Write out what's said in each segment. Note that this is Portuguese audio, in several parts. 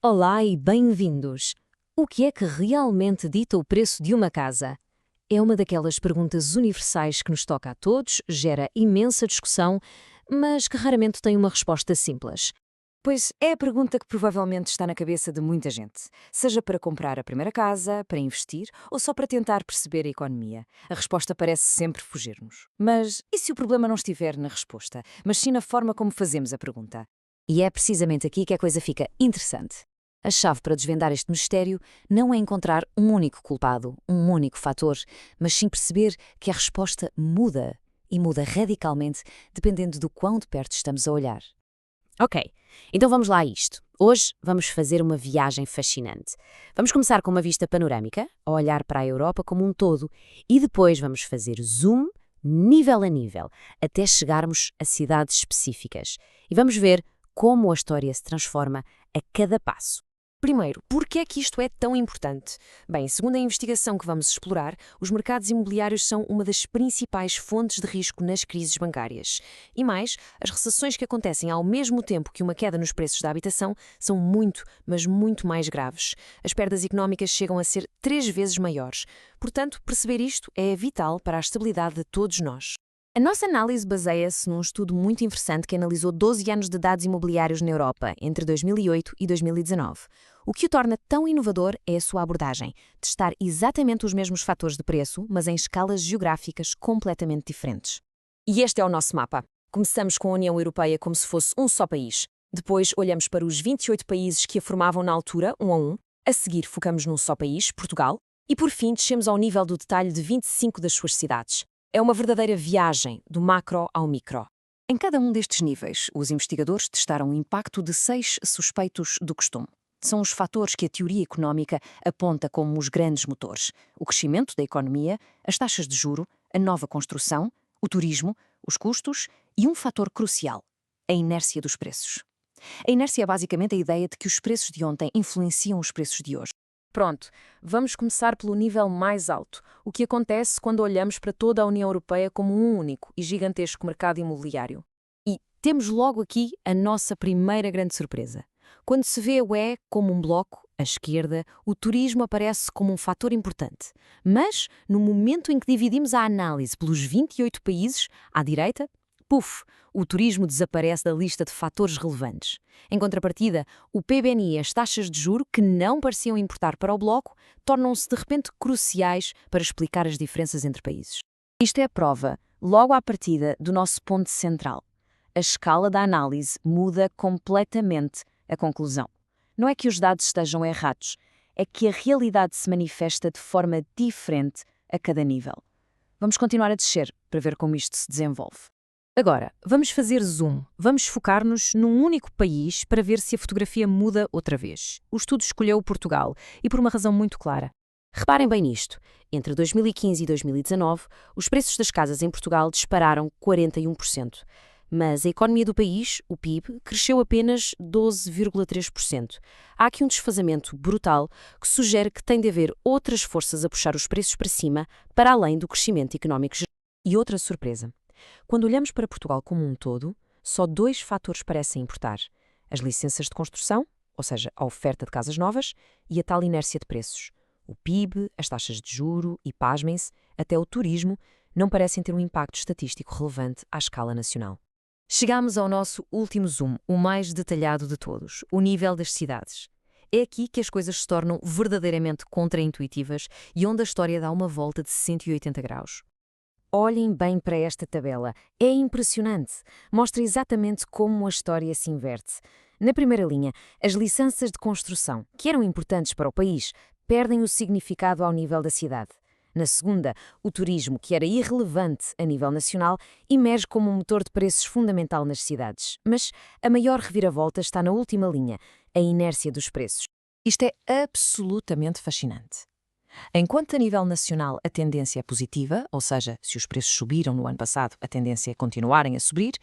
Olá e bem-vindos! O que é que realmente dita o preço de uma casa? É uma daquelas perguntas universais que nos toca a todos, gera imensa discussão, mas que raramente tem uma resposta simples. Pois é a pergunta que provavelmente está na cabeça de muita gente, seja para comprar a primeira casa, para investir ou só para tentar perceber a economia. A resposta parece sempre fugir-nos. Mas e se o problema não estiver na resposta, mas sim na forma como fazemos a pergunta? E é precisamente aqui que a coisa fica interessante. A chave para desvendar este mistério não é encontrar um único culpado, um único fator, mas sim perceber que a resposta muda, e muda radicalmente dependendo do quão de perto estamos a olhar. Ok, então vamos lá a isto. Hoje vamos fazer uma viagem fascinante. Vamos começar com uma vista panorâmica, a olhar para a Europa como um todo, e depois vamos fazer zoom, nível a nível, até chegarmos a cidades específicas. E vamos ver como a história se transforma a cada passo. Primeiro, por que é que isto é tão importante? Bem, segundo a investigação que vamos explorar, os mercados imobiliários são uma das principais fontes de risco nas crises bancárias. E mais, as recessões que acontecem ao mesmo tempo que uma queda nos preços da habitação são muito, mas muito mais graves. As perdas económicas chegam a ser 3 vezes maiores. Portanto, perceber isto é vital para a estabilidade de todos nós. A nossa análise baseia-se num estudo muito interessante que analisou 12 anos de dados imobiliários na Europa, entre 2008 e 2019. O que o torna tão inovador é a sua abordagem, testar exatamente os mesmos fatores de preço, mas em escalas geográficas completamente diferentes. E este é o nosso mapa. Começamos com a União Europeia como se fosse um só país. Depois olhamos para os 28 países que a formavam na altura, um a um. A seguir focamos num só país, Portugal. E por fim descemos ao nível do detalhe de 25 das suas cidades. É uma verdadeira viagem, do macro ao micro. Em cada um destes níveis, os investigadores testaram o impacto de 6 suspeitos do costume. São os fatores que a teoria económica aponta como os grandes motores: o crescimento da economia, as taxas de juro, a nova construção, o turismo, os custos e um fator crucial: a inércia dos preços. A inércia é basicamente a ideia de que os preços de ontem influenciam os preços de hoje. Pronto, vamos começar pelo nível mais alto. O que acontece quando olhamos para toda a União Europeia como um único e gigantesco mercado imobiliário? E temos logo aqui a nossa primeira grande surpresa. Quando se vê o E como um bloco, à esquerda, o turismo aparece como um fator importante. Mas, no momento em que dividimos a análise pelos 28 países, à direita, puf, o turismo desaparece da lista de fatores relevantes. Em contrapartida, o PBNI e as taxas de juro, que não pareciam importar para o bloco, tornam-se de repente cruciais para explicar as diferenças entre países. Isto é a prova, logo à partida, do nosso ponto central. A escala da análise muda completamente a conclusão. Não é que os dados estejam errados, é que a realidade se manifesta de forma diferente a cada nível. Vamos continuar a descer para ver como isto se desenvolve. Agora, vamos fazer zoom. Vamos focar-nos num único país para ver se a fotografia muda outra vez. O estudo escolheu Portugal e por uma razão muito clara. Reparem bem nisto. Entre 2015 e 2019, os preços das casas em Portugal dispararam 41%. Mas a economia do país, o PIB, cresceu apenas 12,3%. Há aqui um desfazamento brutal que sugere que tem de haver outras forças a puxar os preços para cima, para além do crescimento económico geral. E outra surpresa. Quando olhamos para Portugal como um todo, só 2 fatores parecem importar: as licenças de construção, ou seja, a oferta de casas novas, e a tal inércia de preços. O PIB, as taxas de juro e, pasmem-se, até o turismo, não parecem ter um impacto estatístico relevante à escala nacional. Chegamos ao nosso último zoom, o mais detalhado de todos, o nível das cidades. É aqui que as coisas se tornam verdadeiramente contraintuitivas e onde a história dá uma volta de 180 graus. Olhem bem para esta tabela. É impressionante. Mostra exatamente como a história se inverte. Na primeira linha, as licenças de construção, que eram importantes para o país, perdem o significado ao nível da cidade. Na segunda, o turismo, que era irrelevante a nível nacional, emerge como um motor de preços fundamental nas cidades. Mas a maior reviravolta está na última linha, a inércia dos preços. Isto é absolutamente fascinante. Enquanto a nível nacional a tendência é positiva, ou seja, se os preços subiram no ano passado, a tendência é continuarem a subir,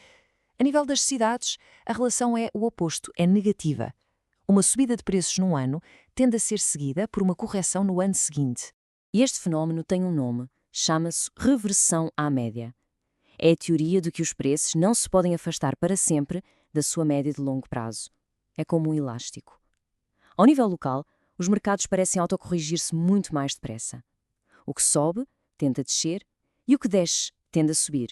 a nível das cidades, a relação é o oposto, é negativa. Uma subida de preços num ano tende a ser seguida por uma correção no ano seguinte. E este fenómeno tem um nome, chama-se reversão à média. É a teoria de que os preços não se podem afastar para sempre da sua média de longo prazo. É como um elástico. Ao nível local, os mercados parecem autocorrigir-se muito mais depressa. O que sobe tende a descer e o que desce tende a subir,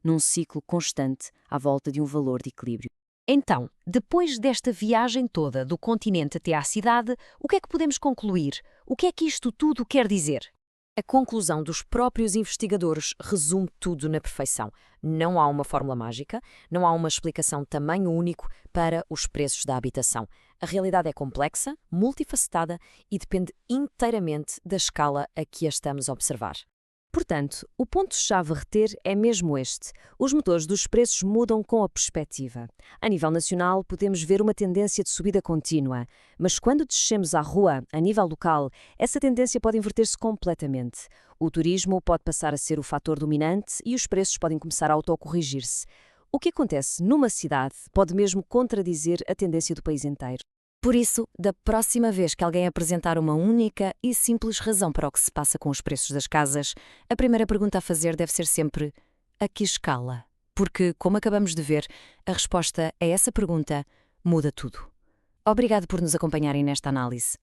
num ciclo constante à volta de um valor de equilíbrio. Então, depois desta viagem toda do continente até à cidade, o que é que podemos concluir? O que é que isto tudo quer dizer? A conclusão dos próprios investigadores resume tudo na perfeição. Não há uma fórmula mágica, não há uma explicação de tamanho único para os preços da habitação. A realidade é complexa, multifacetada e depende inteiramente da escala a que a estamos a observar. Portanto, o ponto-chave a reter é mesmo este. Os motores dos preços mudam com a perspectiva. A nível nacional, podemos ver uma tendência de subida contínua, mas quando descemos à rua, a nível local, essa tendência pode inverter-se completamente. O turismo pode passar a ser o fator dominante e os preços podem começar a autocorrigir-se. O que acontece numa cidade pode mesmo contradizer a tendência do país inteiro. Por isso, da próxima vez que alguém apresentar uma única e simples razão para o que se passa com os preços das casas, a primeira pergunta a fazer deve ser sempre: a que escala? Porque, como acabamos de ver, a resposta a essa pergunta muda tudo. Obrigado por nos acompanharem nesta análise.